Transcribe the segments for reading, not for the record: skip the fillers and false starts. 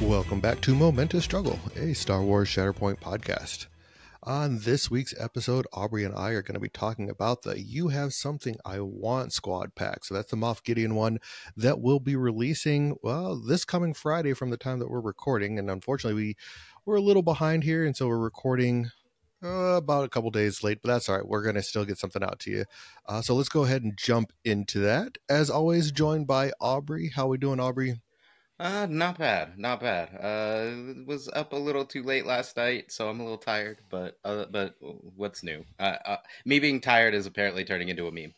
Welcome back to Momentous Struggle, a Star Wars Shatterpoint podcast. On this week's episode, Aubrey and I are going to be talking about the You Have Something I Want squad pack. So that's the Moff Gideon one that will be releasing, well, this coming Friday from the time that we're recording. And unfortunately, we're a little behind here, and so we're recording about a couple days late, but that's all right. We're going to still get something out to you. So let's go ahead and jump into that. As always, joined by Aubrey. How we doing, Aubrey? Not bad, not bad. Was up a little too late last night, so I'm a little tired. But what's new? Me being tired is apparently turning into a meme.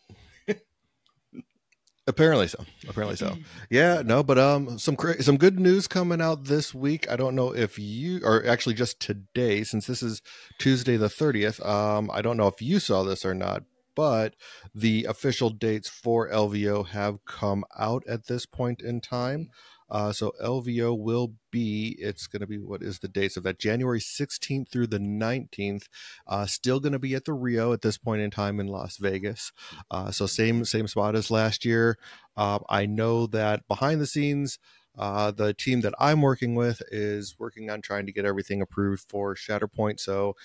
Apparently so. Apparently so. Yeah, no, but some good news coming out this week. I don't know if you, or actually just today, since this is Tuesday the 30th. I don't know if you saw this or not, but the official dates for LVO have come out at this point in time. So LVO will be, it's going to be, what is the dates of that? January 16th through the 19th. Still going to be at the Rio at this point in time in Las Vegas. So same spot as last year. I know that behind the scenes, the team that I'm working with is working on trying to get everything approved for Shatterpoint. So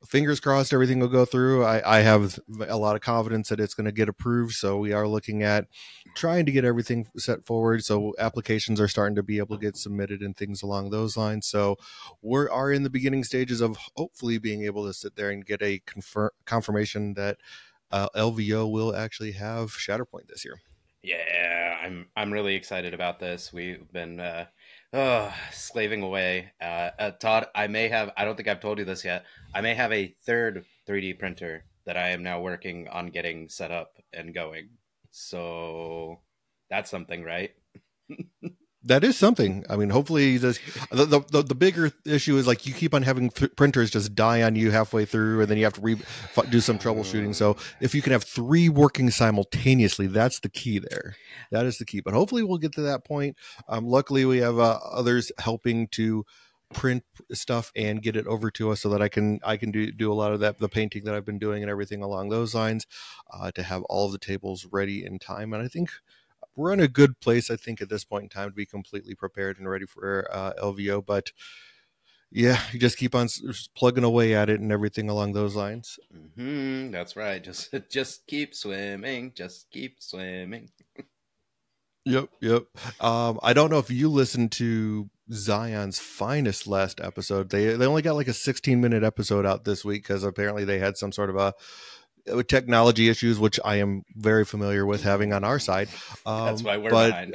fingers crossed everything will go through. I have a lot of confidence that it's going to get approved. So we are looking at trying to get everything set forward. So applications are starting to be able to get submitted and things along those lines. So we are in the beginning stages of hopefully being able to sit there and get a confirmation that LVO will actually have Shatterpoint this year. Yeah, I'm really excited about this. We've been slaving away. Todd, I don't think I've told you this yet. I may have a third 3D printer that I am now working on getting set up and going. So that's something, right? That is something. I mean, hopefully the bigger issue is like you keep on having printers just die on you halfway through, and then you have to do some troubleshooting. So if you can have 3 working simultaneously, that's the key there. That is the key. But hopefully we'll get to that point. Luckily, we have others helping to print stuff and get it over to us so that I can do a lot of the painting that I've been doing and everything along those lines, to have all of the tables ready in time. And I think we're in a good place, I think, at this point in time to be completely prepared and ready for LVO. But yeah, you just keep on plugging away at it and everything along those lines. That's right. Just keep swimming. Just keep swimming. Yep. I don't know if you listened to Zion's Finest last episode. They only got like a 16-minute episode out this week because apparently they had some sort of a technology issues, which I am very familiar with having on our side. That's why we're behind.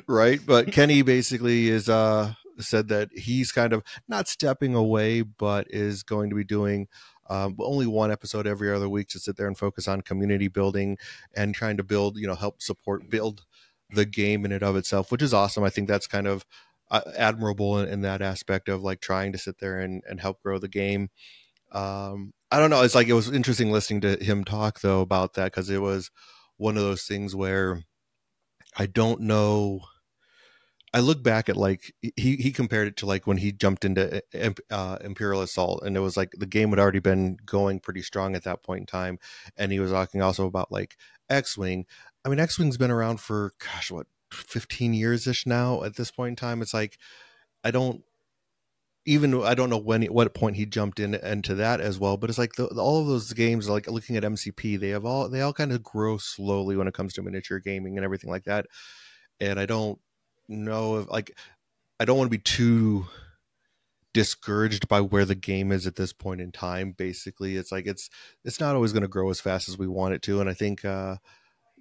Right. But Kenny basically is said that he's kind of not stepping away, but is going to be doing only one episode every other week to sit there and focus on community building and trying to build, help support, build the game in and of itself, which is awesome. I think that's kind of admirable in that aspect of like trying to sit there and help grow the game. I don't know. It's like, it was interesting listening to him talk though about that, because it was one of those things where I don't know. I look back at like he compared it to like when he jumped into Imperial Assault, and it was like the game had already been going pretty strong at that point in time, and he was talking also about like X-Wing. I mean, X-Wing's been around for 15 years ish now at this point in time. It's like I don't know what point he jumped into that as well, but it's like all of those games, like looking at MCP, they all kind of grow slowly when it comes to miniature gaming and everything like that. And I don't know if I don't want to be too discouraged by where the game is at this point in time. Basically, it's like it's not always going to grow as fast as we want it to, and I think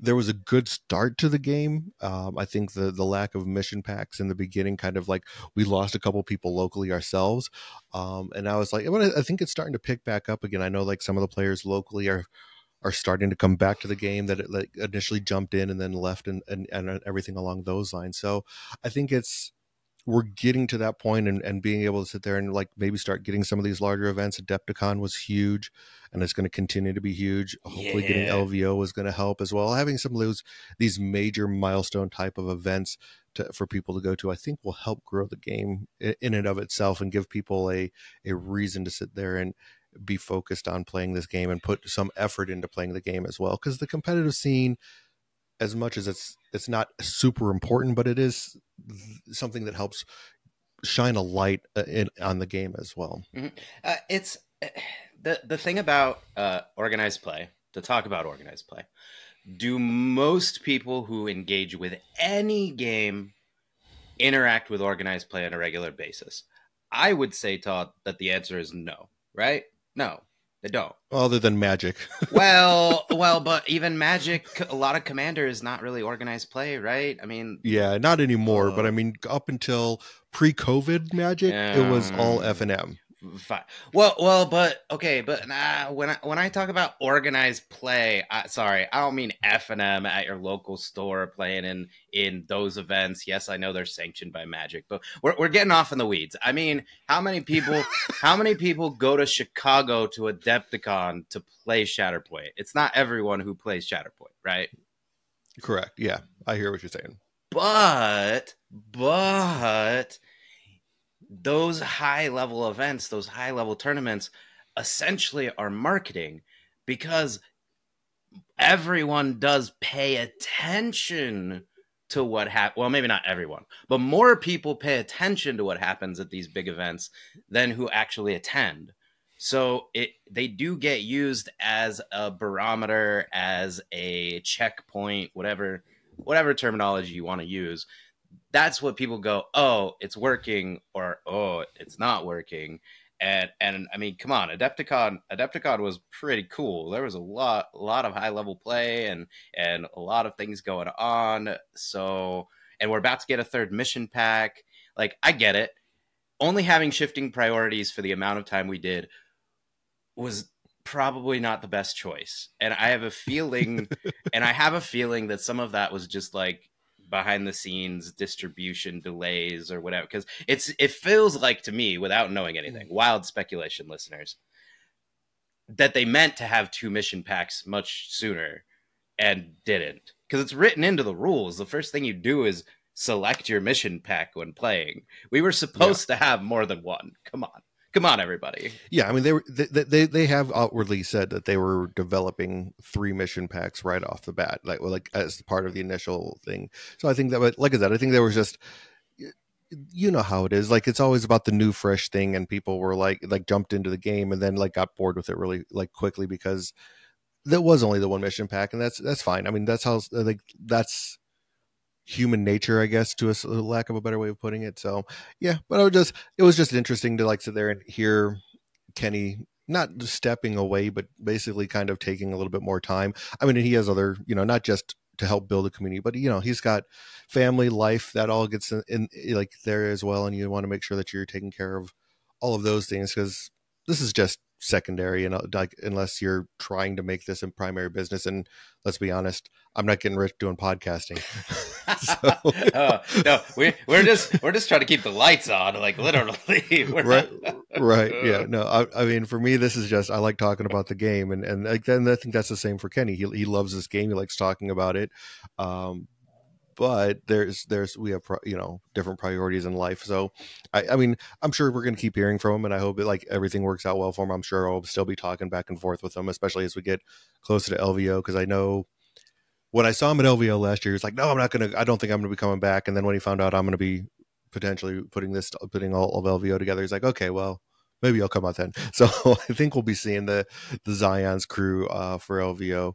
there was a good start to the game. I think the lack of mission packs in the beginning kind of like we lost a couple people locally ourselves. And I was like, I think it's starting to pick back up again. I know like some of the players locally are starting to come back to the game that it like initially jumped in and then left and everything along those lines. So I think we're getting to that point and being able to sit there and like maybe start getting some of these larger events. Adepticon was huge, and it's going to continue to be huge. Hopefully getting LVO is going to help as well. Having some of these major milestone type of events for people to go to, I think will help grow the game in and of itself and give people a reason to sit there and be focused on playing this game and put some effort into playing the game as well. Because the competitive scene, as much as it's not super important, but it is something that helps shine a light on the game as well. Mm-hmm. It's the thing about organized play. To talk about organized play, do most people who engage with any game interact with organized play on a regular basis? I would say, Todd, that the answer is no. Right? No, they don't. Other than Magic. well, but even Magic, a lot of Commander is not really organized play, right? I mean, yeah, not anymore. But I mean, up until pre-COVID Magic, it was all F&M. Fine. Well, but okay, but when I talk about organized play, sorry, I don't mean F&M at your local store playing in those events. Yes, I know they're sanctioned by Magic, but we're getting off in the weeds. I mean, how many people go to Chicago to Adepticon to play Shatterpoint? It's not everyone who plays Shatterpoint, right? Correct. Yeah, I hear what you're saying. But those high level events, those high level tournaments essentially are marketing, because everyone does pay attention to what happens. Well, maybe not everyone, but more people pay attention to what happens at these big events than who actually attend. So they do get used as a barometer, as a checkpoint, whatever terminology you want to use. That's what people go, oh, it's working, or oh, it's not working. And I mean, come on, Adepticon was pretty cool. There was a lot of high level play and a lot of things going on. So, and we're about to get a third mission pack. Like, I get it. Only having shifting priorities for the amount of time we did was probably not the best choice. And I have a feeling that some of that was just like behind the scenes distribution delays or whatever, because it feels like to me, without knowing anything, wild speculation, listeners, that they meant to have 2 mission packs much sooner and didn't, because it's written into the rules. The first thing you do is select your mission pack when playing. We were supposed to have more than one. Come on, everybody. Yeah, I mean, they have outwardly said that they were developing 3 mission packs right off the bat, like as part of the initial thing. So I think that, like I said, I think there was just, you know how it is. Like, it's always about the new, fresh thing, and people were like jumped into the game and then like got bored with it really like quickly, because there was only the 1 mission pack, and that's fine. I mean, that's how, like, that's human nature, I guess, to a lack of a better way of putting it. So yeah, but it was just interesting to like sit there and hear Kenny not just stepping away, but basically kind of taking a little bit more time. I mean, and he has other, not just to help build a community, but he's got family life that all gets in like there as well, and you want to make sure that you're taking care of all of those things, because this is just secondary, and like, unless you're trying to make this a primary business. And let's be honest, I'm not getting rich doing podcasting. No, we're just trying to keep the lights on, like, literally. Right. Yeah. No, I mean, for me, this is just, I like talking about the game, and like, then I think that's the same for Kenny. He loves this game. He likes talking about it. But we have different priorities in life. So I mean, I'm sure we're going to keep hearing from him, and I hope like everything works out well for him. I'm sure I'll still be talking back and forth with him, especially as we get closer to LVO, because I know when I saw him at LVO last year, he was like, no, I don't think I'm going to be coming back. And then when he found out I'm going to be potentially putting all of LVO together, he's like, okay, well, maybe I'll come out then. So I think we'll be seeing the Zion's crew for LVO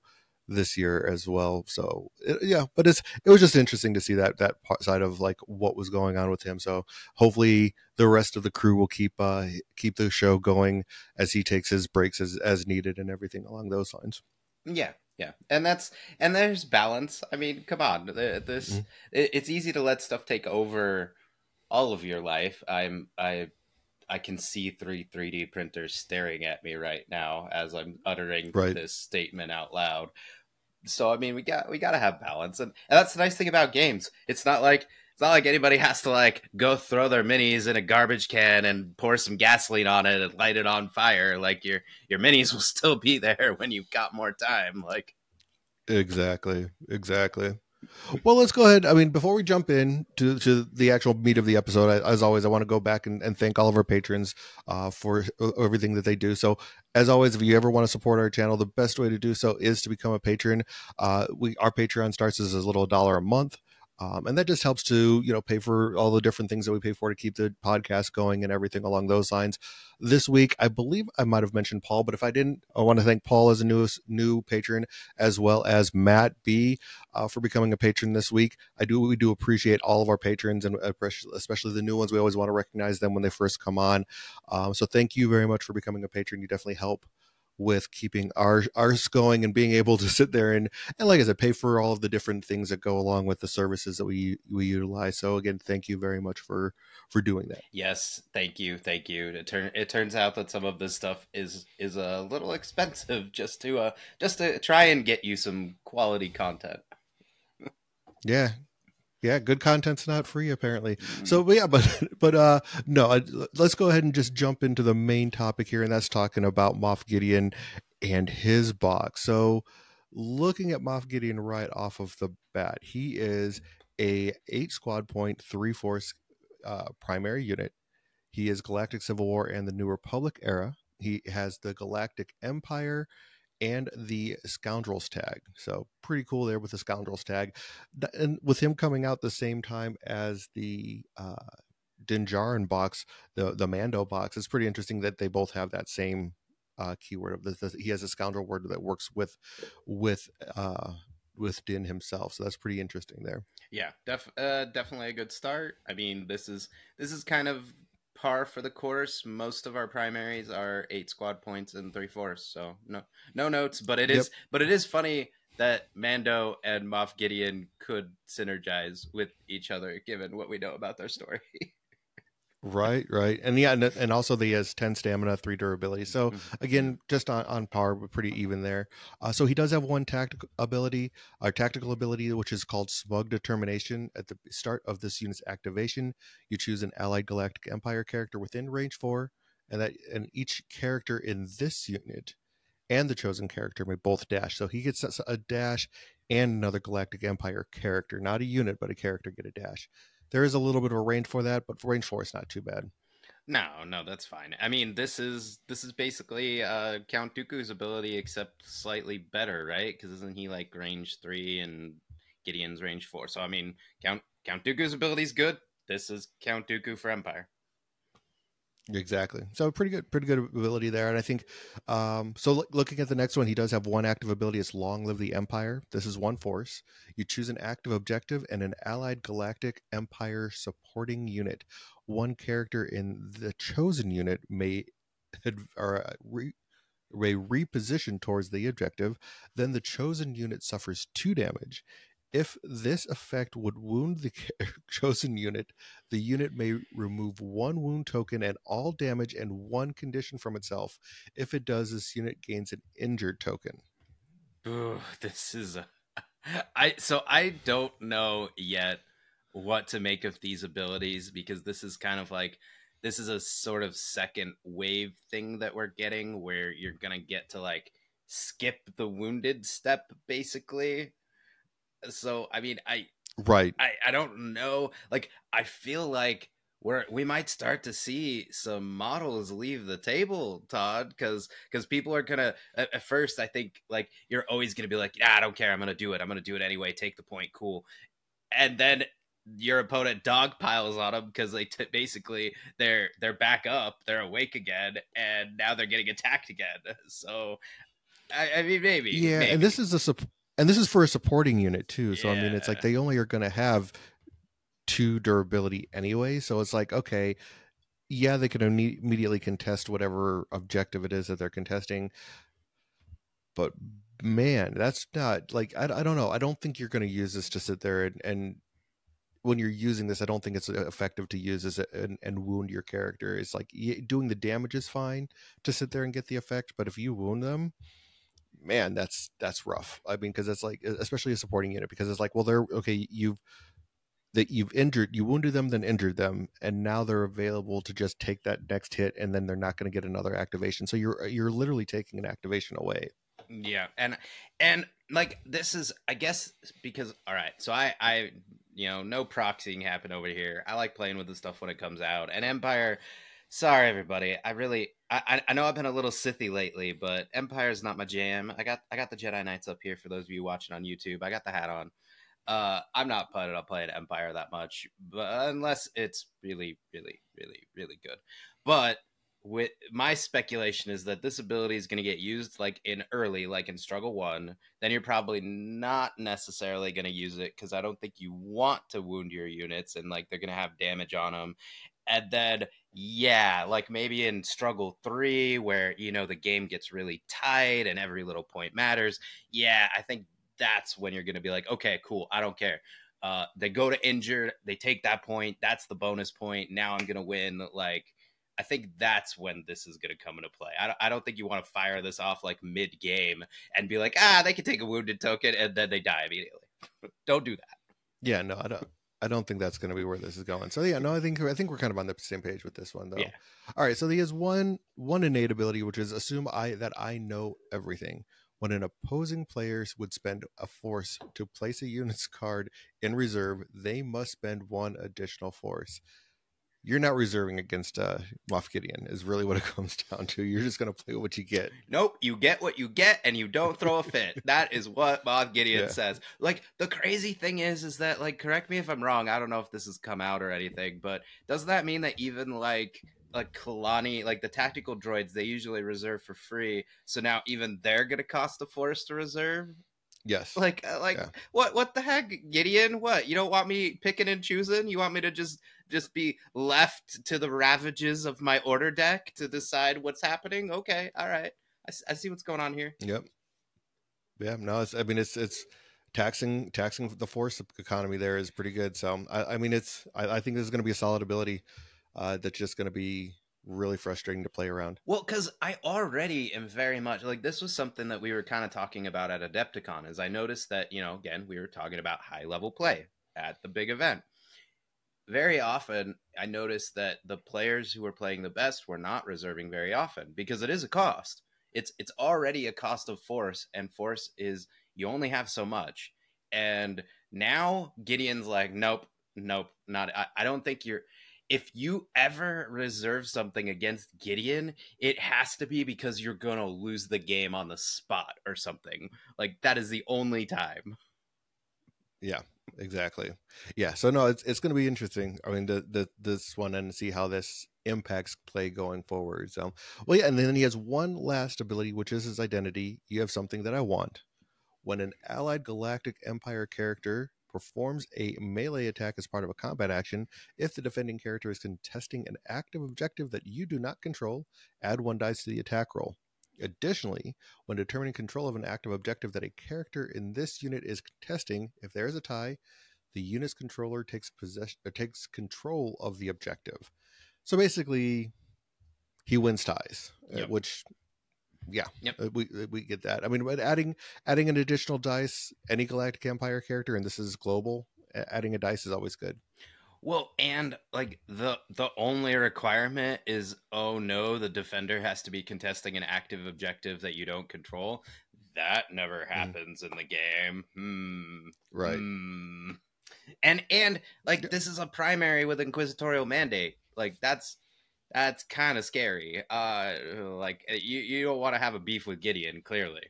this year as well. So yeah, but it was just interesting to see that side of like what was going on with him. So hopefully the rest of the crew will keep the show going as he takes his breaks as needed and everything along those lines. Yeah, and there's balance. I mean, come on, it's easy to let stuff take over all of your life. I can see 3D printers staring at me right now as I'm uttering this statement out loud. So I mean, we got to have balance, and that's the nice thing about games. It's not like anybody has to like go throw their minis in a garbage can and pour some gasoline on it and light it on fire. Like, your minis will still be there when you've got more time. Like, exactly. Well, let's go ahead. I mean, before we jump in to the actual meat of the episode, as always, I want to go back and thank all of our patrons for everything that they do. So, as always, if you ever want to support our channel, the best way to do so is to become a patron. Our Patreon starts as little $1 a month. And that just helps to, pay for all the different things that we pay for to keep the podcast going and everything along those lines. This week, I believe I might have mentioned Paul, but if I didn't, I want to thank Paul as a new patron, as well as Matt B for becoming a patron this week. We do appreciate all of our patrons, and especially the new ones. We always want to recognize them when they first come on. So thank you very much for becoming a patron. You definitely help with keeping ours going and being able to sit there and like I said, pay for all of the different things that go along with the services that we utilize. So again, thank you very much for doing that. Yes, thank you. It turns out that some of this stuff is a little expensive just to try and get you some quality content. Yeah, yeah, good content's not free apparently. So but yeah, but no, let's go ahead and just jump into the main topic here, and that's talking about Moff Gideon and his box. So looking at Moff Gideon right off of the bat, he is a 8 squad point 3/4 primary unit. He is Galactic Civil War and the New Republic era. He has the Galactic Empire and the Scoundrels tag. So pretty cool there with the Scoundrels tag. And with him coming out the same time as the Din Djarin box, the Mando box, it's pretty interesting that they both have that same keyword of he has a scoundrel word that works with Din himself. So that's pretty interesting there. Yeah, definitely a good start. I mean, this is kind of par for the course. Most of our primaries are 8 squad points and 3/4, so no notes. But it is funny that Mando and Moff Gideon could synergize with each other, given what we know about their story. Right, and yeah, and also he has 10 stamina, 3 durability. So again, just on par, but pretty even there. So he does have one tactical ability, which is called Smug Determination. At the start of this unit's activation, you choose an allied Galactic Empire character within range 4, and each character in this unit and the chosen character may both dash. So he gets a dash and another Galactic Empire character, not a unit, but a character get a dash. There is a little bit of a range for that, but for range 4, it's not too bad. No, that's fine. I mean, this is basically Count Dooku's ability, except slightly better, right? Because isn't he like range 3 and Gideon's range 4? So I mean, Count Dooku's ability is good. This is Count Dooku for Empire. Exactly. So pretty good ability there. And I think, so looking at the next one, he does have one active ability. It's Long Live the Empire. This is one force. You choose an active objective and an allied Galactic Empire supporting unit. One character in the chosen unit may reposition towards the objective. Then the chosen unit suffers 2 damage. If this effect would wound the chosen unit, the unit may remove 1 wound token and all damage and 1 condition from itself. If it does, this unit gains an injured token. Ooh, this is I don't know yet what to make of these abilities, because this is kind of like, this is a sort of second wave thing that we're getting, where you're gonna get to like skip the wounded step basically. So I mean, Right. I don't know. Like, I feel like we might start to see some models leave the table, Todd, because people are gonna at first, I think, like, you're always gonna be like, yeah, I don't care, I'm gonna do it anyway, take the point, cool. And then your opponent dog piles on them because they basically they're back up, they're awake again, and now they're getting attacked again. So I mean, maybe. And this is for a supporting unit too. So I mean, it's like Yeah. they only are going to have 2 durability anyway. So it's like, okay, yeah, they can immediately contest whatever objective it is that they're contesting. But man, that's not like, I don't know. I don't think you're going to use this to sit there and when you're using this, I don't think it's effective to use this and wound your character. It's like doing the damage is fine to sit there and get the effect, but if you wound them, man, that's rough. I mean, because it's like, especially a supporting unit, because it's like, well, they're okay. You wounded them, then injured them, and now they're available to just take that next hit, and then they're not going to get another activation. So you're literally taking an activation away. Yeah, and like, this is, I guess, because, all right, so I no proxying happened over here. I like playing with the stuff when it comes out. And Empire, sorry everybody, I know I've been a little Sithy lately, but Empire is not my jam. I got the Jedi Knights up here for those of you watching on YouTube. I got the hat on. I'm not planning on playing Empire that much, but unless it's really, really, really, really good. But with my speculation is that this ability is going to get used like in early, like in Struggle One. Then you're probably not necessarily going to use it because I don't think you want to wound your units and like they're going to have damage on them. And then yeah, like maybe in Struggle 3 where the game gets really tight and every little point matters. Yeah, I think that's when you're going to be like, okay, cool, I don't care. They go to injured, they take that point, that's the bonus point. Now I'm going to win. Like, I think that's when this is going to come into play. I don't think you want to fire this off like mid game and be like, they can take a wounded token and then they die immediately. Don't do that. Yeah, no, I don't think that's going to be where this is going. So yeah, no, I think we're kind of on the same page with this one, though. Yeah. All right, so he has one innate ability, which is assume that I know everything. When an opposing player would spend a force to place a unit's card in reserve, they must spend one additional force. You're not reserving against Moff Gideon is really what it comes down to. You're just going to play what you get. Nope, you get what you get and you don't throw a fit. That is what Moff Gideon says. Like, the crazy thing is that, like, correct me if I'm wrong, I don't know if this has come out or anything, but doesn't that mean that even, like Kalani, like the tactical droids, they usually reserve for free, so now even they're going to cost a force to reserve? Yes. Yeah. What the heck, Gideon? What, you don't want me picking and choosing? You want me to just be left to the ravages of my order deck to decide what's happening? Okay, all right, I see what's going on here. Yep. Yeah, no, it's taxing the force economy there is pretty good. So I think this is going to be a solid ability that's just going to be really frustrating to play around. Well, because I already am very much like, this was something that we were kind of talking about at Adepticon, is I noticed that, again, we were talking about high level play at the big event. Very often I noticed that the players who were playing the best were not reserving very often because it is a cost. It's already a cost of force, and force is, you only have so much. And now Gideon's like, nope, not. I don't think you're. If you ever reserve something against Gideon, it has to be because you're going to lose the game on the spot or something. Like, that is the only time. Yeah, exactly. Yeah. So no, it's going to be interesting. I mean, this one, and see how this impacts play going forward. So, well, yeah. And then he has one last ability, which is his identity. You have something that I want. When an allied Galactic Empire character performs a melee attack as part of a combat action, if the defending character is contesting an active objective that you do not control, add 1 dice to the attack roll. Additionally, when determining control of an active objective that a character in this unit is contesting, if there is a tie, the unit's controller takes control of the objective. So basically, he wins ties, Yep. Which, yeah, yep. we get that. I mean, but adding an additional dice, any Galactic Empire character, and this is global, adding a dice is always good. Well, and like the only requirement is, oh no, the defender has to be contesting an active objective that you don't control. That never happens in the game. Right. And like, this is a primary with Inquisitorial Mandate. Like, that's kind of scary. Like, you don't want to have a beef with Gideon, clearly.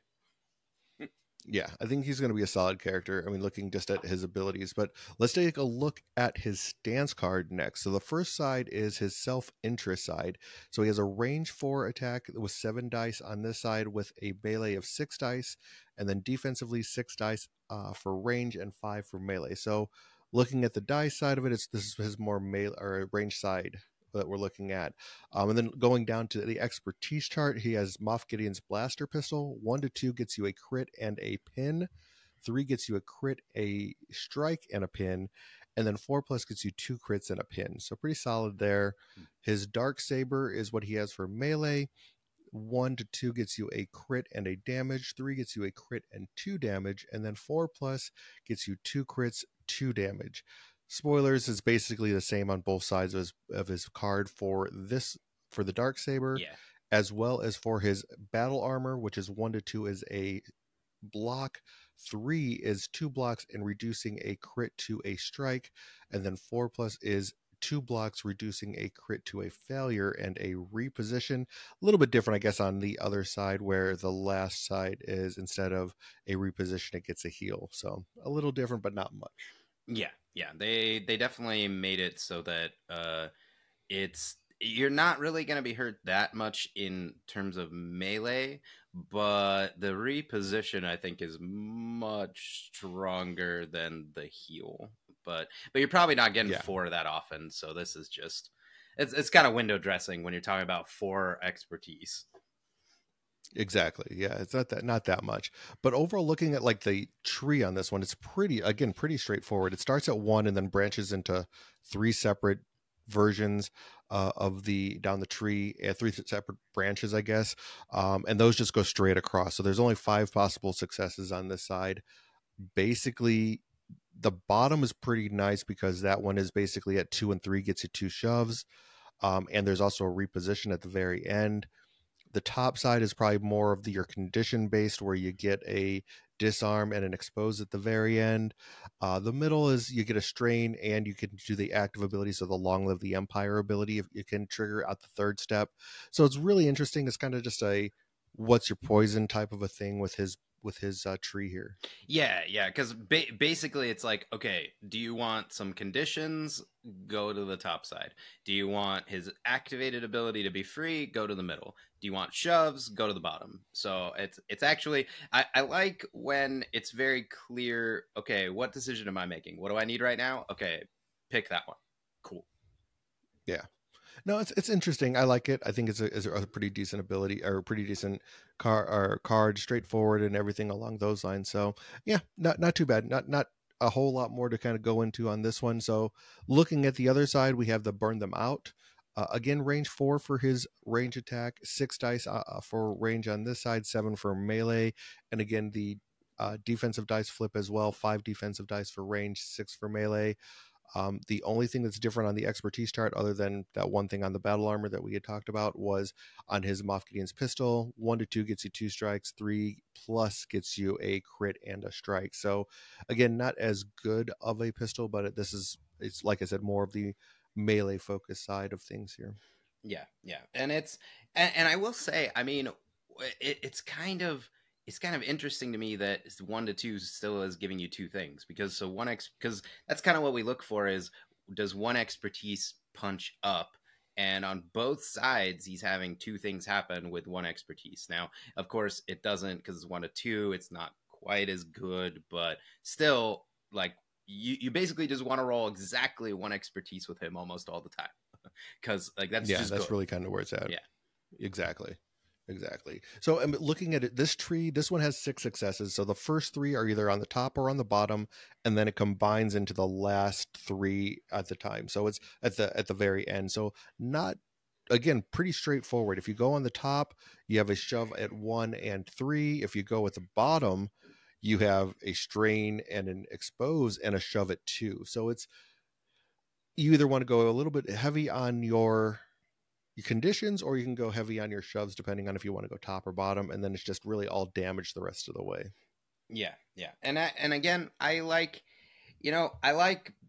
Yeah, I think he's going to be a solid character. I mean, looking just at his abilities, but let's take a look at his stance card next. So the first side is his self-interest side. So he has a range 4 attack with 7 dice on this side with a melee of 6 dice, and then defensively 6 dice for range and 5 for melee. So looking at the dice side of it, this is his more melee or range side that we're looking at. And then going down to the expertise chart, he has Moff Gideon's blaster pistol. 1 to 2 gets you a crit and a pin. 3 gets you a crit, a strike, and a pin. And then 4 plus gets you 2 crits and a pin. So pretty solid there. His dark saber is what he has for melee. 1 to 2 gets you a crit and a damage. 3 gets you a crit and 2 damage. And then 4 plus gets you 2 crits, 2 damage. Spoilers, is basically the same on both sides of his card for the dark saber, as well as for his battle armor, which is 1 to 2 is a block, 3 is 2 blocks and reducing a crit to a strike, and then 4 plus is 2 blocks, reducing a crit to a failure, and a reposition. A little bit different, I guess, on the other side, where the last side is instead of a reposition, it gets a heal. So a little different, but not much. Yeah, yeah. They definitely made it so that it's you're not really going to be hurt that much in terms of melee, but the reposition I think is much stronger than the heal. But you're probably not getting Yeah. 4 that often, so this is just it's kind of window dressing when you're talking about 4 expertise. Exactly. Yeah, it's not that much. But overall, looking at like the tree on this one, it's pretty straightforward. It starts at 1 and then branches into 3 separate versions of the down the tree, 3 separate branches, I guess. And those just go straight across. So there's only 5 possible successes on this side. Basically, the bottom is pretty nice because that one is basically at 2 and 3, gets you 2 shoves. And there's also a reposition at the very end. The top side is probably more of your condition based, where you get a disarm and an expose at the very end. The middle is you get a strain and you can do the active ability, so the long live the empire ability, if you can trigger out the 3rd step. So it's really interesting. It's kind of just a what's your poison type of a thing with his tree here. Yeah, because basically it's like, okay, do you want some conditions? Go to the top side. Do you want his activated ability to be free? Go to the middle. Do you want shoves? Go to the bottom. So it's actually I like when it's very clear. Okay, what decision am I making? What do I need right now? Okay, pick that one. Cool. Yeah. No, it's interesting. I like it. I think it's a pretty decent ability, or a pretty decent card, straightforward and everything along those lines. So yeah, not too bad. Not a whole lot more to kind of go into on this one. So looking at the other side, we have the burn them out. Again, range 4 for his range attack, 6 dice for range on this side, 7 for melee, and again the defensive dice flip as well. 5 defensive dice for range, 6 for melee. The only thing that's different on the expertise chart, other than that one thing on the battle armor that we had talked about, was on his Moff Gideon's pistol. 1 to 2 gets you 2 strikes. 3 plus gets you a crit and a strike. So again, not as good of a pistol, but it's like I said, more of the melee focus side of things here. Yeah, and and I will say, I mean, it's kind of interesting to me that 1 to 2 still is giving you 2 things, because because that's kind of what we look for is, does 1 expertise punch up? And on both sides, he's having 2 things happen with 1 expertise. Now, of course, it doesn't, because it's 1 to 2. It's not quite as good, but still, like you basically just want to roll exactly 1 expertise with him almost all the time, because like that's just That's good. really kind of where it's at. Yeah. Exactly. So I'm looking at it. This tree, this one has 6 successes. So the first 3 are either on the top or on the bottom, and then it combines into the last 3 at the time. So it's at the very end. So not, again, pretty straightforward. If you go on the top, you have a shove at 1 and 3. If you go at the bottom, you have a strain and an expose and a shove at 2. So it's, you either want to go a little bit heavy on your conditions, or you can go heavy on your shoves, depending on if you want to go top or bottom, and then it's just really all damage the rest of the way. Yeah, and again, I like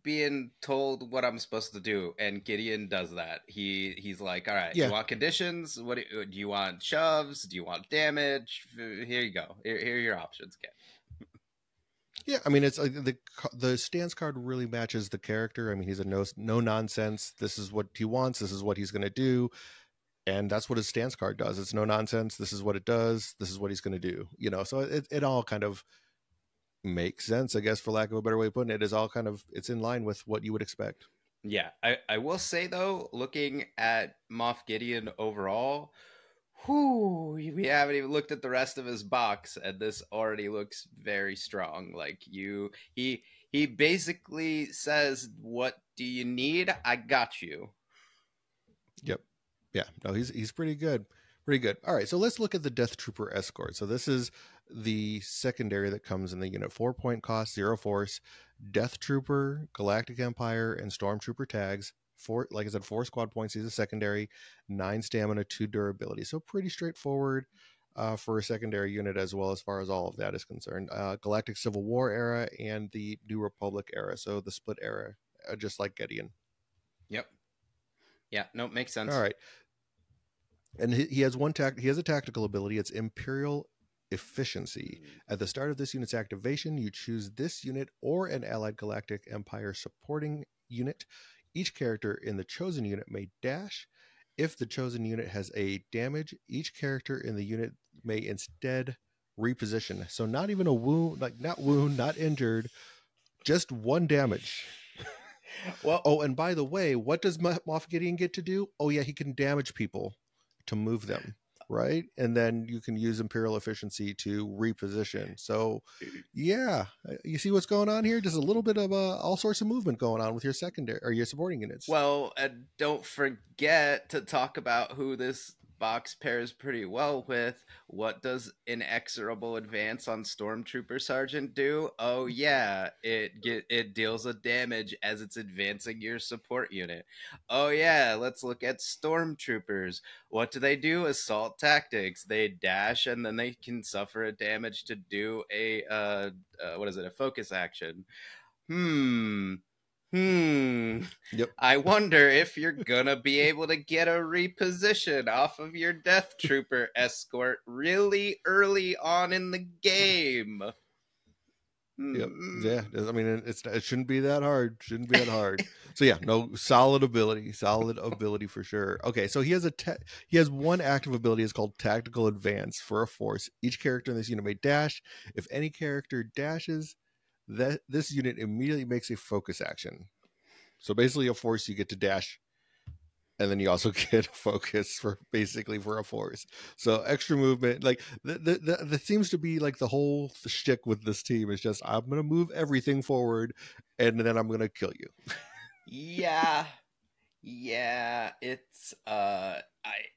being told what I'm supposed to do, and Gideon does that. He's like, all right, you Yeah, want conditions? What do you want? Shoves? Do you want damage? Here you go. Here are your options, kid. yeah. I mean, it's like the stance card really matches the character. I mean, he's a no nonsense. This is what he wants. This is what he's going to do, and that's what his stance card does. It's no nonsense. This is what it does. This is what he's going to do. So it all kind of makes sense, I guess, for lack of a better way of putting it. Is all kind of, it's in line with what you would expect. Yeah, I will say though, looking at Moff Gideon overall, whoo, we haven't even looked at the rest of his box, and this already looks very strong. Like he basically says, "What do you need? I got you." Yep. Yeah. No, he's pretty good. Pretty good. All right. So let's look at the Death Trooper escort. So this is the secondary that comes in the unit. 4-point cost, 0 force, Death Trooper, Galactic Empire, and Stormtrooper tags. Like I said, 4 squad points. He's a secondary, 9 stamina, 2 durability. So pretty straightforward for a secondary unit, as well, as far as all of that is concerned. Galactic Civil War era and the New Republic era. So the split era, just like Gideon. Yep. Yeah. No, makes sense. All right. And he has he has a tactical ability. It's Imperial Efficiency. At the start of this unit's activation, you choose this unit or an allied Galactic Empire supporting unit. Each character in the chosen unit may dash. If the chosen unit has a damage, each character in the unit may instead reposition. So not even a wound, like not wound, not injured, just one damage. Well, oh, and by the way, what does Moff Gideon get to do? Oh yeah, he can damage people to move them, right? And then you can use Imperial Efficiency to reposition. So yeah, you see what's going on here? Just a little bit of all sorts of movement going on with your secondary or your supporting units. well, and don't forget to talk about who this box pairs pretty well with. What does Inexorable Advance on Stormtrooper Sergeant do? Oh yeah, it deals a damage as it's advancing your support unit. Oh yeah, let's look at Stormtroopers. What do? Assault tactics. They dash and then they can suffer a damage to do a what is it? A focus action. Yep. I wonder if you're gonna be able to get a reposition off of your Death Trooper escort really early on in the game. Yep. Yeah. I mean, it shouldn't be that hard. Shouldn't be that hard. So yeah, no, solid ability for sure. Okay, so he has one active ability. It's called Tactical Advance for a force. Each character in this unit may dash. If any character dashes, this unit immediately makes a focus action. So basically, a force, you get to dash, and then you also get a focus for a force. So extra movement, like that seems to be like the whole shtick with this team is just I'm gonna move everything forward, and then I'm gonna kill you. Yeah. It's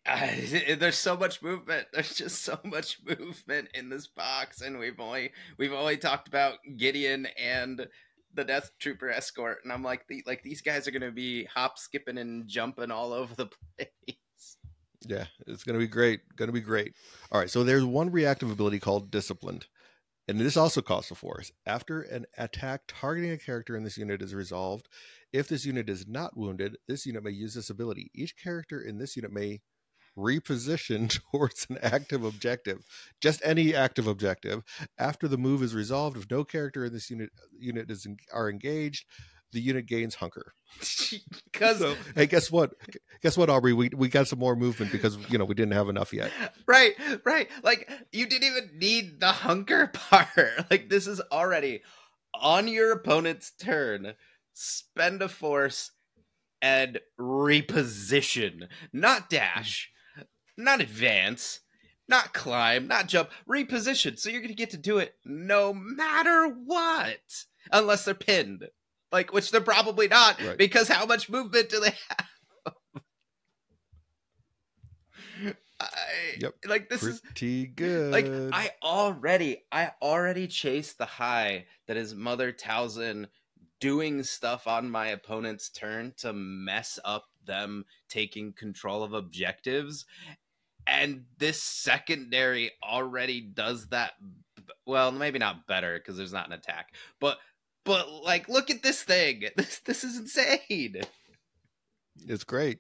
there's so much movement. There's just so much movement in this box, and we've only talked about Gideon and the Death Trooper escort, and I'm like, these guys are gonna be hop, skipping, and jumping all over the place. Yeah, it's gonna be great. All right, so there's one reactive ability called Disciplined. And this also costs a force. After an attack targeting a character in this unit is resolved, if this unit is not wounded, this unit may use this ability. Each character in this unit may reposition towards an active objective, just any active objective. After the move is resolved, if no character in this unit are engaged, the unit gains hunker. So, hey, guess what, Aubrey? We got some more movement because we didn't have enough yet. Right. Like, you didn't even need the hunker part. Like, this is already on your opponent's turn. Spend a force and reposition, not dash, not advance, not climb, not jump. Reposition. So you're gonna get to do it no matter what, unless they're pinned. Like, which they're probably not, right? Because how much movement do they have? Like, this is pretty good. Like, I already chased the high that is Mother Talzin doing stuff on my opponent's turn to mess up them taking control of objectives, and this secondary already does that. Well, maybe not better because there's not an attack, but like, look at this thing. This is insane. It's great.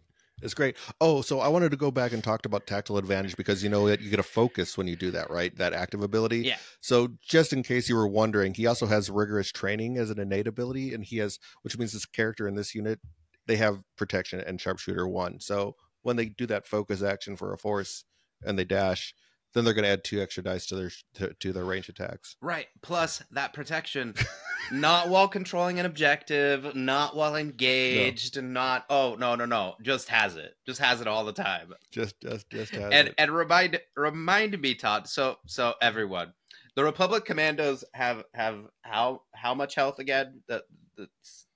Oh, so I wanted to go back and talk about tactical advantage because you get a focus when you do that, right? That active ability. Yeah. So just in case you were wondering, he also has rigorous training as an innate ability, and which means this character in this unit, they have protection and sharpshooter 1. So when they do that focus action for a force and they dash, then they're going to add 2 extra dice to their range attacks. Right. Plus that protection, not while controlling an objective, not while engaged, no. Not no. Just has it. Just has it all the time. Just has it. And remind me, Todd. So everyone, the Republic Commandos have how much health again? The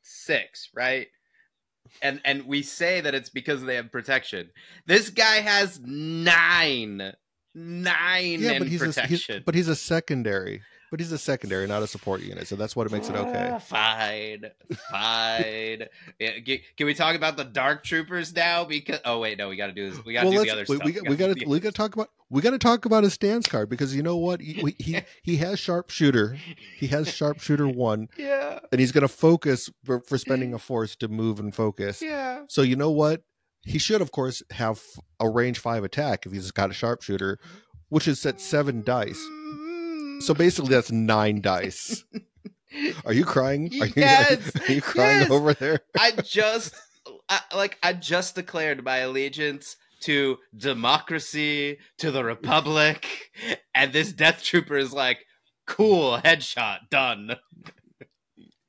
6, right? And we say that it's because they have protection. This guy has 9. 9 in protection. But he's a secondary. But he's a secondary, not a support unit, so that's what makes it okay. Fine. Yeah, can we talk about the Dark Troopers now? Because wait, no, we got to do this. We got to do the other stuff. We got to talk about his stance card, because you know what, he has sharpshooter. He has sharpshooter 1. Yeah. And he's going to focus for spending a force to move and focus. Yeah. So you know what? He should, of course, have a range 5 attack if he's got a sharpshooter, which is at 7 dice. So basically, that's 9 dice. Are you crying? Are you crying over there? I just declared my allegiance to democracy, to the Republic, and this Death Trooper is like, cool, headshot, done.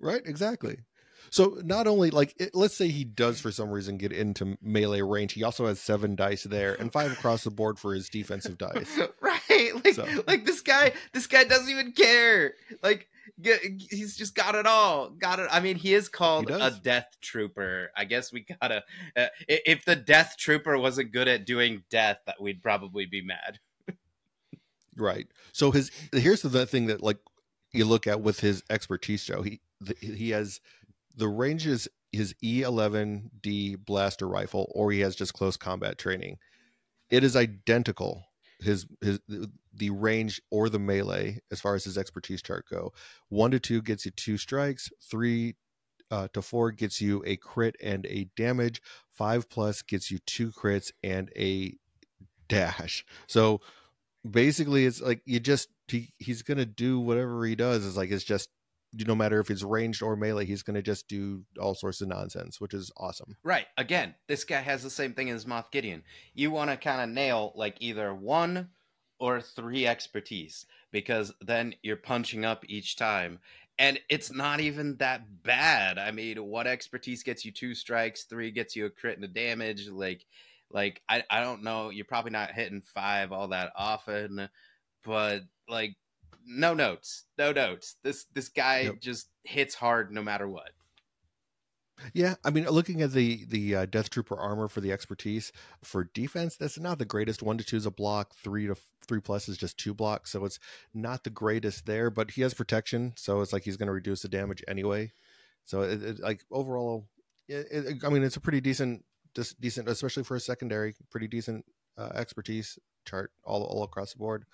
Right, exactly. So not only, like, let's say he does for some reason get into melee range, he also has 7 dice there and 5 across the board for his defensive dice. Right, like this guy doesn't even care. Like, he's just got it all. I mean, he is called a Death Trooper. I guess we gotta. If the Death Trooper wasn't good at doing death, we'd probably be mad. Right. So here's the thing that, like, you look at with his expertise, Joe. He has the ranges, his E11D blaster rifle, or he has just close combat training. It is identical. The range or the melee as far as his expertise chart go. 1 to 2 gets you 2 strikes. 3 to 4 gets you a crit and a damage. 5+ gets you 2 crits and a dash. So basically, it's like he's gonna do whatever he does. It's just, no matter if it's ranged or melee, he's gonna just do all sorts of nonsense, which is awesome. Right. Again, this guy has the same thing as Moff Gideon. You want to kind of nail like either 1 or 3 expertise, because then you're punching up each time. And it's not even that bad. I mean, 1 expertise gets you 2 strikes, 3 gets you a crit and a damage. Like I don't know. You're probably not hitting 5 all that often, but like, no notes. This guy just hits hard no matter what. Yeah, I mean, looking at the Death Trooper armor for the expertise, for defense, that's not the greatest. 1 to 2 is a block, 3+ is just 2 blocks, so it's not the greatest there. But he has protection, so it's like he's going to reduce the damage anyway. So like overall, I mean, it's a pretty decent, especially for a secondary, pretty decent expertise chart all across the board.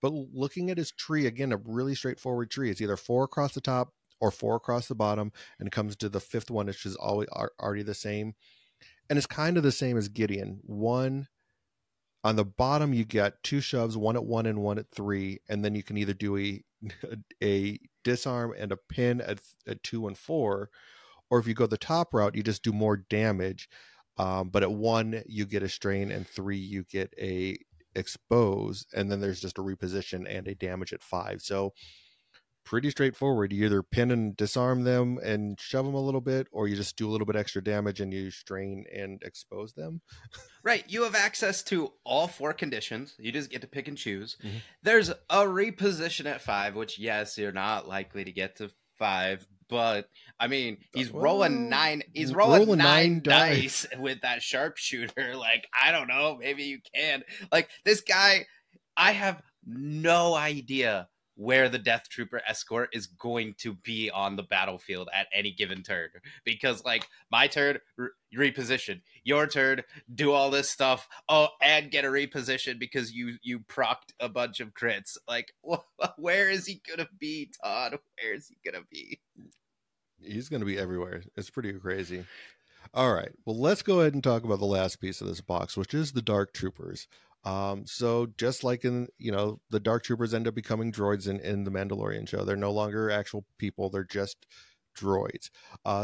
But looking at his tree, again, a really straightforward tree. It's either 4 across the top or 4 across the bottom, and it comes to the 5th one, which is already the same. And it's kind of the same as Gideon. 1 on the bottom, you get 2 shoves, 1 at 1 and 1 at 3, and then you can either do a disarm and a pin at 2 and 4, or if you go the top route, you just do more damage. But at 1, you get a strain, and 3, you get a expose, and then there's just a reposition and a damage at 5. So pretty straightforward. You either pin and disarm them and shove them a little bit, or you just do a little bit extra damage and you strain and expose them. Right. You have access to all 4 conditions. You just get to pick and choose. Mm-hmm. There's a reposition at 5, which, yes, you're not likely to get to 5, but I mean, he's rolling 9. He's rolling 9 dice with that sharpshooter. Like, I don't know, maybe you can. Like, this guy, I have no idea where the Death Trooper escort is going to be on the battlefield at any given turn, because like my turn, reposition, your turn, do all this stuff, and get a reposition because you procced a bunch of crits. Like, where is he gonna be, Todd? Where is he gonna be? He's gonna be everywhere. It's pretty crazy. All right, well, let's go ahead and talk about the last piece of this box, which is the Dark Troopers. So just like in, the Dark Troopers end up becoming droids in the Mandalorian show. They're no longer actual people. They're just droids.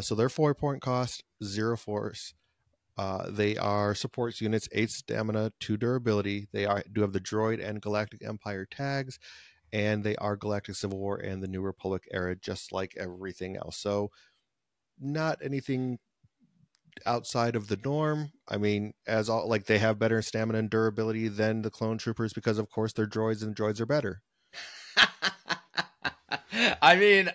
So their 4-point cost, 0 force. They are supports units, 8 stamina, 2 durability. They do have the droid and Galactic Empire tags, and they are Galactic Civil War and the New Republic era, just like everything else. So not anything outside of the norm. I mean, they have better stamina and durability than the clone troopers, because of course they're droids and droids are better. I mean,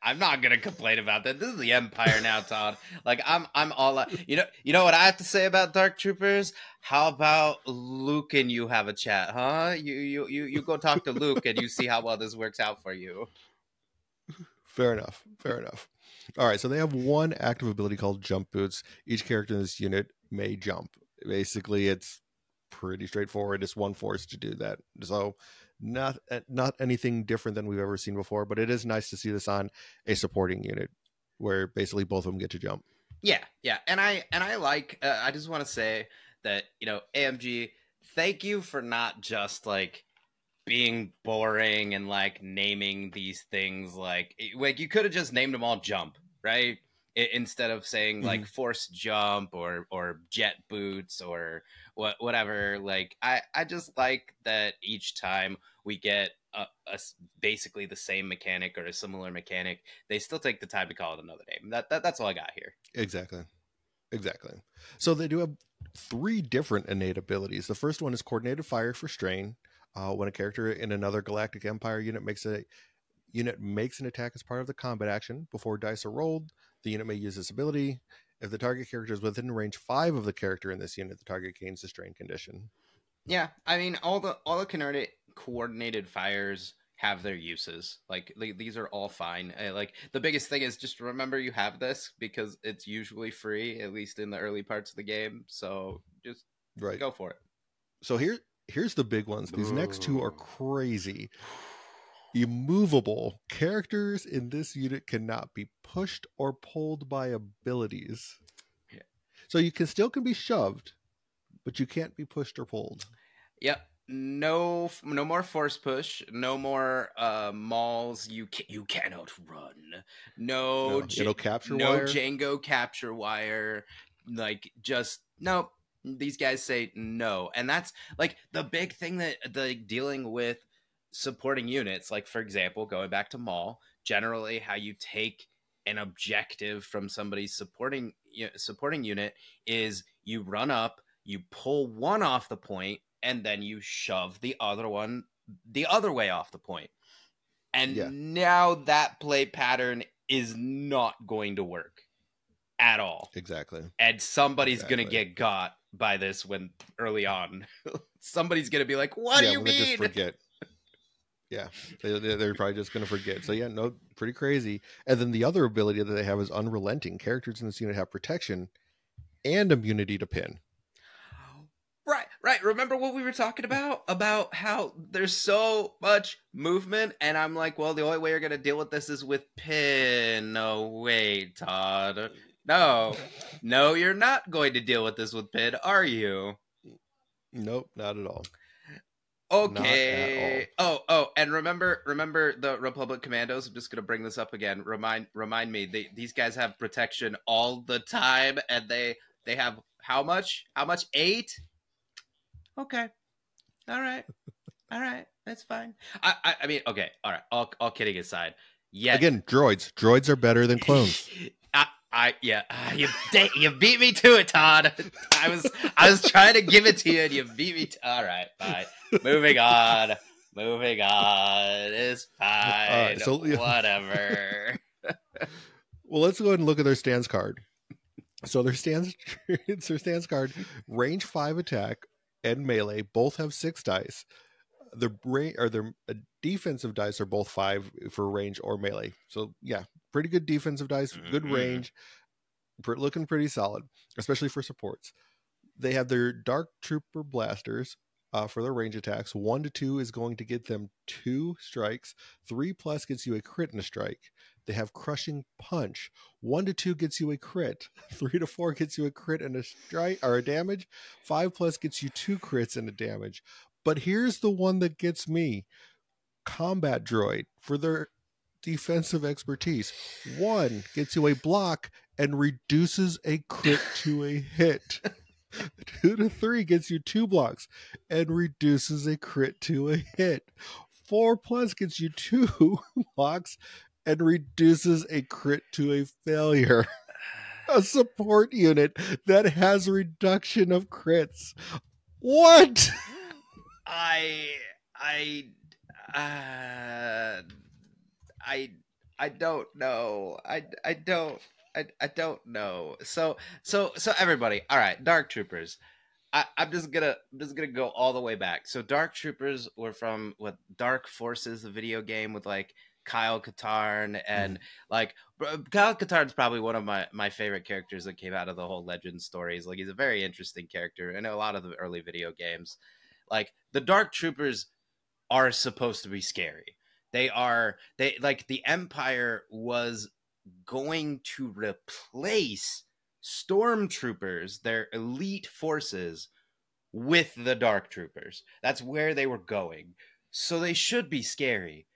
I'm not gonna complain about that. This is the Empire now, Todd. Like I'm all you know what I have to say about Dark Troopers? How about Luke and you have a chat, huh? You go talk to Luke and you see how well this works out for you. Fair enough. Fair enough. All right, so they have one active ability called Jump Boots. Each character in this unit may jump. Basically, it's pretty straightforward. It's one force to do that. So not anything different than we've ever seen before, but it is nice to see this on a supporting unit where basically both of them get to jump. Yeah, and I like. I just want to say that AMG, thank you for not just like being boring and like naming these things like you could have just named them all jump, right? Instead of saying like force jump or jet boots or whatever. Like I just like that each time we get basically the same mechanic or a similar mechanic, they still take the time to call it another name. That's all I got here. Exactly. So they do have 3 different innate abilities. The first one is coordinated fire for strain. When a character in another Galactic Empire unit makes an attack as part of the combat action, before dice are rolled, the unit may use this ability. If the target character is within range 5 of the character in this unit, the target gains the strain condition. Yeah, I mean all the coordinated fires have their uses. Like these are all fine. Like the biggest thing is just remember you have this because it's usually free, at least in the early parts of the game. So just go for it. So here's the big ones. These next 2 are crazy. Immovable. Characters in this unit cannot be pushed or pulled by abilities. Yeah. So you can be shoved, but you can't be pushed or pulled. Yep. No more force push. No more mauls. You cannot run. No capture no wire. Django capture wire. Like just nope. These guys say no, and that's like the big thing that dealing with supporting units. Like for example, going back to Maul, generally how you take an objective from somebody's supporting unit is you run up, you pull one off the point, and then you shove the other one the other way off the point. And now that play pattern is not going to work at all. Exactly. And somebody's going to get got by this when early on. Somebody's going to be like, what do you mean? Just forget. Yeah, they're probably just going to forget. So yeah, no, pretty crazy. And then the other ability that they have is Unrelenting. Characters in this unit have protection and immunity to pin. Right. Remember what we were talking about how there's so much movement, and I'm like, well, the only way you're going to deal with this is with pin. No, wait, Todd. No, you're not going to deal with this with pin, are you? Nope, not at all. Okay. Oh, and remember the Republic Commandos. I'm just gonna bring this up again. Remind me. These guys have protection all the time, and they have how much? 8? Okay. All right. That's fine. I mean, okay. All right. All kidding aside. Yeah. Again, droids are better than clones. You beat me to it, Todd. I was trying to give it to you, and you beat me. All right, bye. Moving on. It's fine. So, whatever. Well, let's go ahead and look at their stance card. So their stance card, range 5 attack and melee both have 6 dice. Their defensive dice are both 5 for range or melee. So yeah, pretty good defensive dice, good range, looking pretty solid, especially for supports. They have their Dark Trooper blasters for their range attacks. 1 to 2 is going to get them 2 strikes. 3+ gets you a crit and a strike. They have Crushing Punch. 1 to 2 gets you a crit. 3 to 4 gets you a crit and a strike or a damage. 5+ gets you 2 crits and a damage. But here's the one that gets me. Combat Droid for their defensive expertise. 1 gets you a block and reduces a crit to a hit. 2 to 3 gets you 2 blocks and reduces a crit to a hit. 4+ gets you 2 blocks and reduces a crit to a failure. A support unit that has reduction of crits. What? I I don't know. I don't know. So everybody, all right, Dark Troopers. I'm just gonna go all the way back. So Dark Troopers were from what Dark Forces, the video game with like Kyle Katarn and like Kyle Katarn's probably one of my favorite characters that came out of the whole Legend stories. Like he's a very interesting character. I know a lot of the early video games. Like the Dark Troopers are supposed to be scary. They like the Empire was going to replace stormtroopers, their elite forces, with the dark troopers. That's where they were going. So they should be scary.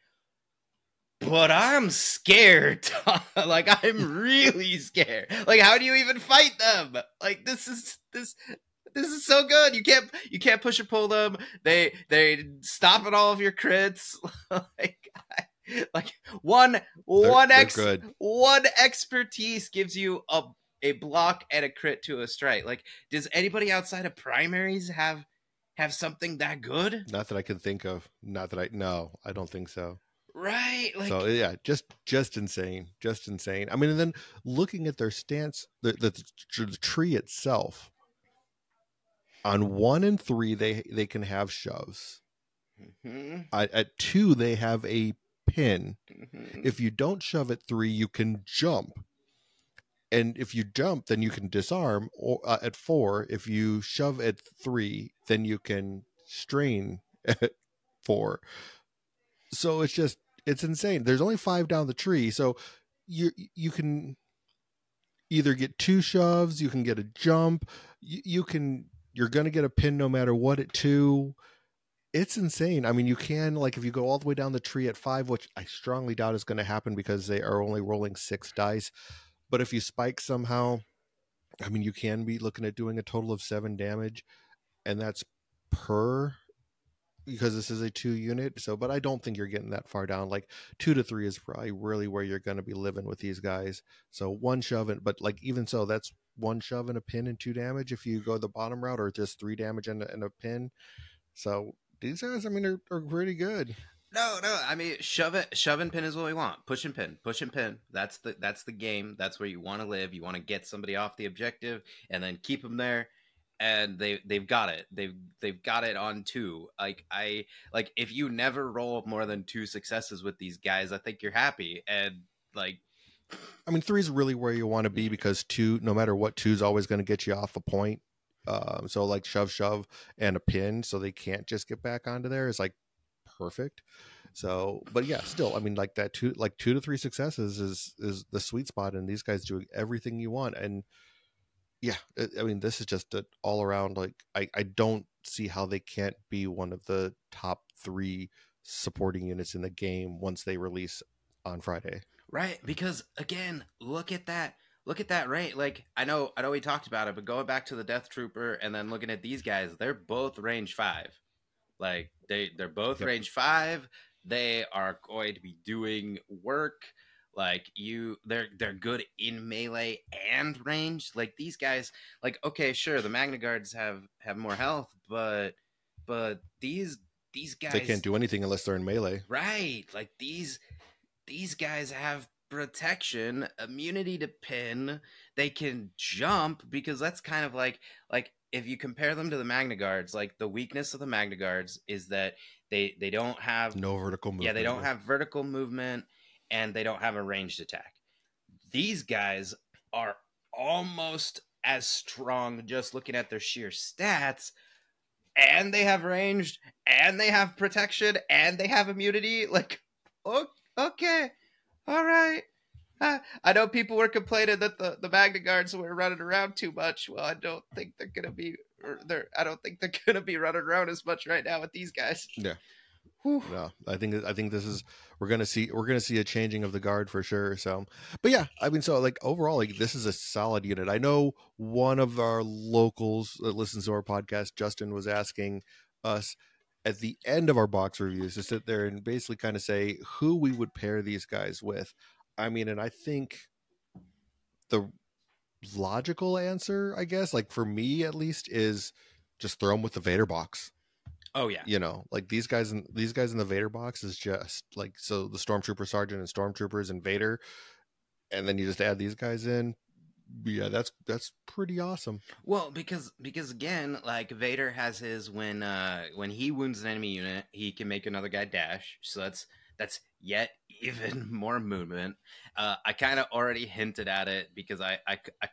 But I'm scared. Like I'm really scared. Like how do you even fight them? Like this is so good. You can't push or pull them. They stop at all of your crits. like like one one They're ex good. one expertise gives you a block and a crit to a strike. Like does anybody outside of primaries have something that good? Not that I can think of. Not that I no, I don't think so. Right? So Like yeah, just insane, just insane. I mean, and then looking at their stance, the tree itself. On 1 and 3, they can have shoves. mhm, At 2, they have a pin. mhm. If you don't shove at 3, you can jump. And if you jump, then you can disarm. Or at 4, if you shove at 3, then you can strain at 4. So it's insane. There's only 5 down the tree, so you can either get 2 shoves, you can get a jump, you're going to get a pin no matter what at 2. It's insane. I mean, you can, like, if you go all the way down the tree at 5, which I strongly doubt is going to happen because they are only rolling 6 dice. But if you spike somehow, I mean, you can be looking at doing a total of 7 damage, and that's per, because this is a 2 unit. So, but I don't think you're getting that far down. Like 2 to 3 is probably really where you're going to be living with these guys. So 1 shove, but like even so, that's 1 shove and a pin and 2 damage if you go the bottom route, or just 3 damage and a pin. So these guys, I mean, are pretty good. No. I mean, shove and pin is what we want. Push and pin, push and pin. That's the game. That's where you want to live. You want to get somebody off the objective and then keep them there. And they've got it. They've got it on 2. Like if you never roll more than 2 successes with these guys, I think you're happy. And like, I mean, 3 is really where you want to be, because 2, no matter what, 2 is always going to get you off a point. So like shove and a pin, so they can't just get back onto there, is like perfect. So, but yeah, still, I mean, like that 2 to 3 successes is the sweet spot, and these guys do everything you want. And yeah, I mean, this is just an all around, like, I don't see how they can't be one of the top 3 supporting units in the game once they release on Friday. right? Because again, look at that. Look at that rate. Like I know we talked about it, but going back to the Death Trooper and then looking at these guys, they're both range 5. Like they're both Yep. range 5. They are going to be doing work. Like they're good in melee and range. Like these guys, like okay, sure, the Magna Guards have more health, but these They can't guys, do anything unless they're in melee. right? Like these guys have protection, immunity to pin. They can jump because that's kind of like if you compare them to the Magna Guards, like the weakness of the Magna Guards is that they don't have, No vertical movement. yeah, they don't have vertical movement and they don't have a ranged attack. These guys are almost as strong just looking at their sheer stats, and they have ranged and they have protection and they have immunity. Like, okay, all right. I know people were complaining that the Magna Guards were running around too much. Well, I don't think they're gonna be. I don't think they're gonna be running around as much right now with these guys. Yeah. Whew. No, I think this is, we're gonna see a changing of the guard for sure. So, but yeah, I mean, so like overall, like this is a solid unit. I know one of our locals that listens to our podcast, Justin, was asking us at the end of our box reviews to sit there and basically kind of say who we would pair these guys with. I mean, and I think the logical answer, I guess, like for me at least, is just throw them with the Vader box. Oh yeah. You know, like these guys in the Vader box is just like, so the Stormtrooper Sergeant and Stormtroopers and Vader, and then you just add these guys in. Yeah, that's pretty awesome. Well, because again, like Vader has his when he wounds an enemy unit, he can make another guy dash. So that's yet even more movement. I kind of already hinted at it because I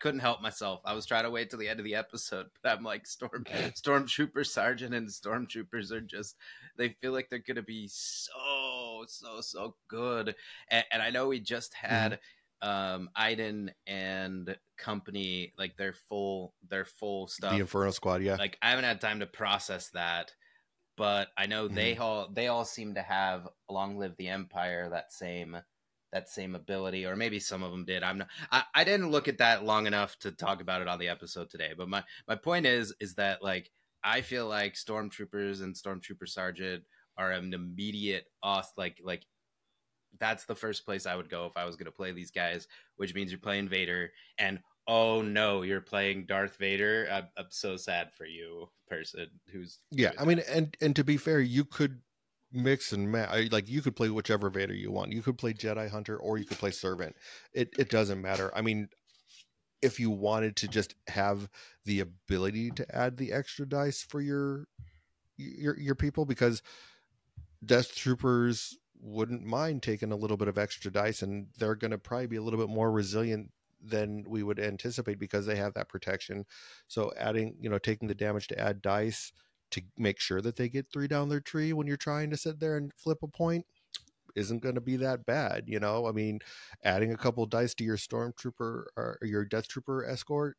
couldn't help myself. I was trying to wait till the end of the episode, but I'm like Stormtrooper Sergeant and Stormtroopers are just, they feel like they're gonna be so good. And I know we just had Iden and company, like their full stuff, The Inferno Squad, yeah. like I haven't had time to process that, but I know they all seem to have Long Live the Empire, that same ability, or maybe some of them did. I didn't look at that long enough to talk about it on the episode today, but my point is that like I feel like Stormtroopers and Stormtrooper Sergeant are an immediate like that's the first place I would go if I was going to play these guys, which means you're playing Vader. And oh no, you're playing Darth Vader. I'm so sad for you, person who's I mean, and to be fair, you could mix and match. Like you could play whichever Vader you want. You could play Jedi Hunter or you could play Servant. It doesn't matter. I mean, if you wanted to just have the ability to add the extra dice for your people, because Death Troopers wouldn't mind taking a little bit of extra dice, and they're going to probably be a little bit more resilient than we would anticipate because they have that protection. So adding, taking the damage to add dice to make sure that they get 3 down their tree when you're trying to sit there and flip a point isn't going to be that bad. I mean, adding a couple dice to your Stormtrooper or your Death Trooper escort,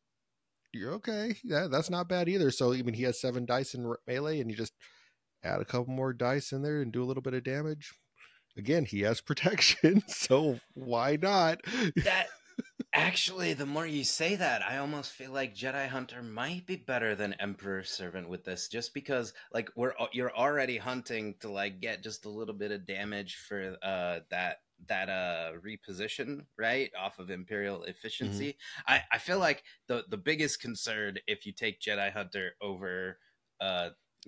you're okay. Yeah, that's not bad either. So I mean, he has 7 dice in melee, and you just add a couple more dice in there and do a little bit of damage. Again, he has protection, so why not? That actually, the more you say that, I almost feel like Jedi Hunter might be better than Emperor Servant with this, just because like you're already hunting to like get just a little bit of damage for that reposition, right, off of Imperial efficiency. I feel like the biggest concern if you take Jedi Hunter over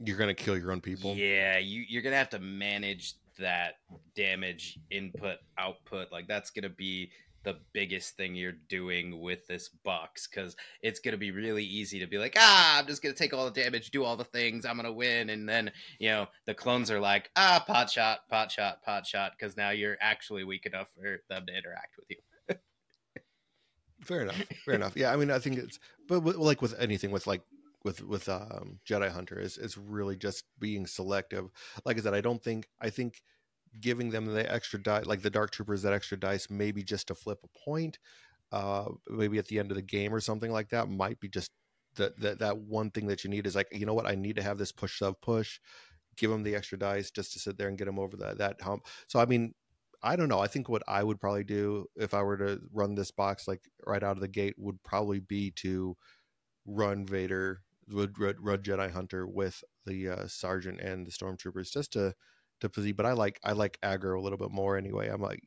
you're gonna kill your own people. Yeah, you're gonna have to manage that damage input output. Like that's gonna be the biggest thing you're doing with this box, because it's gonna be really easy to be like, I'm just gonna take all the damage, do all the things, I'm gonna win, and then the clones are like, pot shot, because now you're actually weak enough for them to interact with you. Fair enough. Yeah, I mean, I think it's, but like with anything, with Jedi Hunter is really just being selective. Like I said, I think giving them the extra dice, like the Dark Troopers, that extra dice, maybe just to flip a point, maybe at the end of the game or something like that, might be just that one thing that you need is like, you know what, I need to have this push. Give them the extra dice just to sit there and get them over that hump. So I mean, I don't know. I think what I would probably do if I were to run this box like right out of the gate would probably be to run Vader, run Jedi Hunter with the Sergeant and the Stormtroopers, just to position. But I like aggro a little bit more anyway. I'm like,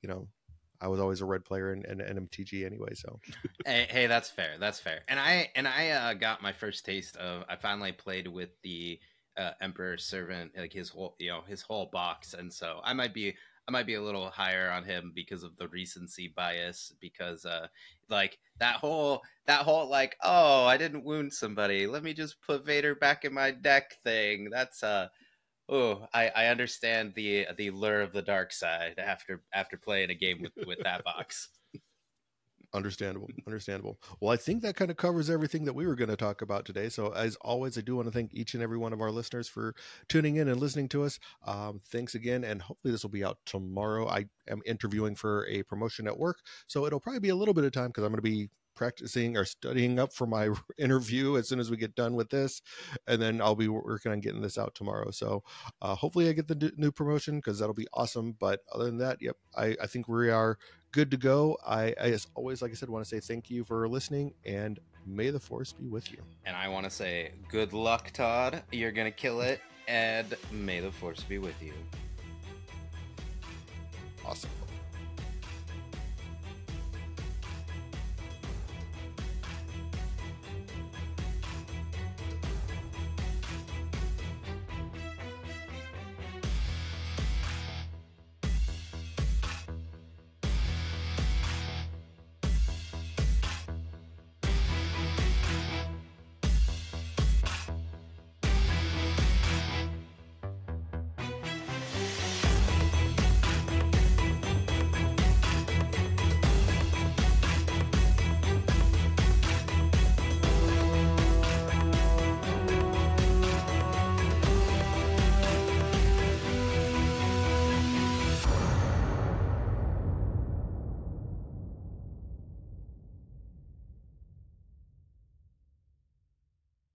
I was always a red player in MTG anyway. So hey, that's fair. And I got my first taste of. I finally played with the Emperor Servant, like his whole box, and so I might be a little higher on him because of the recency bias, because like that whole like, oh, I didn't wound somebody, let me just put Vader back in my deck thing. That's I understand the lure of the dark side after playing a game with that box. Understandable. Well, I think that kind of covers everything that we were going to talk about today. So as always, I do want to thank each and every one of our listeners for tuning in and listening to us. Thanks again. And hopefully this will be out tomorrow. I am interviewing for a promotion at work, so it'll probably be a little bit of time because I'm going to be practicing or studying up for my interview as soon as we get done with this, and then I'll be working on getting this out tomorrow. So hopefully I get the new promotion, because that'll be awesome. But other than that, yep, I think we are good to go. I as always, like I said, want to say thank you for listening, and may the force be with you. And I want to say good luck, Todd. You're gonna kill it, and may the force be with you. Awesome.